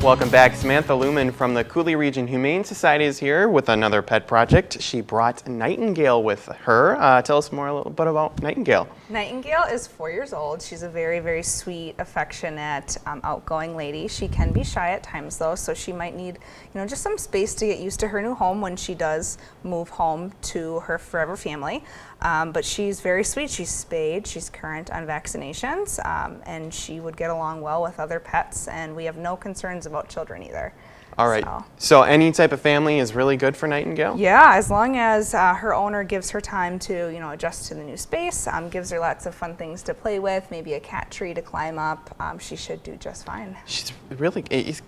Welcome back. Samantha Luhmann from the Coulee Region Humane Society is here with another pet project. She brought Nightingale with her. Tell us more a little bit about Nightingale. Nightingale is 4 years old. She's a very, very sweet, affectionate, outgoing lady. She can be shy at times though, so she might need, just some space to get used to her new home when she does move home to her forever family. But she's very sweet. She's spayed. She's current on vaccinations, and she would get along well with other pets, and we have no concerns about children either. All right. So any type of family is really good for Nightingale? Yeah, as long as her owner gives her time to, adjust to the new space, gives her lots of fun things to play with, maybe a cat tree to climb up, she should do just fine. She's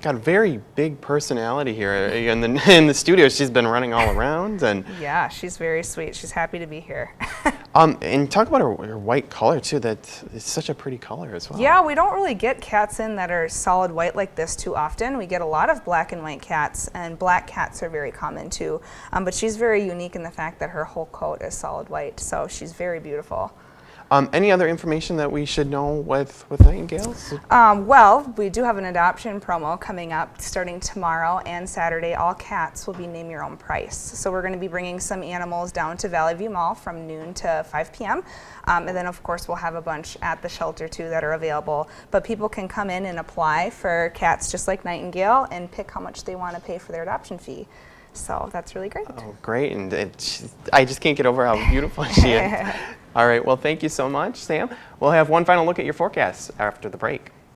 got a very big personality here in the studio. She's been running all around, and yeah, she's very sweet. She's happy to be here. And talk about her white color too. That it's such a pretty color as well. Yeah, we don't really get cats in that are solid white like this too often. We get a lot of black and white cats, and black cats are very common too. But she's very unique in the fact that her whole coat is solid white, so she's very beautiful. Any other information that we should know with Nightingales? Well, we do have an adoption promo coming up starting tomorrow and Saturday. All cats will be name your own price. So we're going to be bringing some animals down to Valley View Mall from noon to 5 p.m. And then of course we'll have a bunch at the shelter too that are available. But people can come in and apply for cats just like Nightingale and pick how much they want to pay for their adoption fee. So that's really great. Oh, great. And I just can't get over how beautiful she is. All right. Well, thank you so much, Sam. We'll have one final look at your forecast after the break.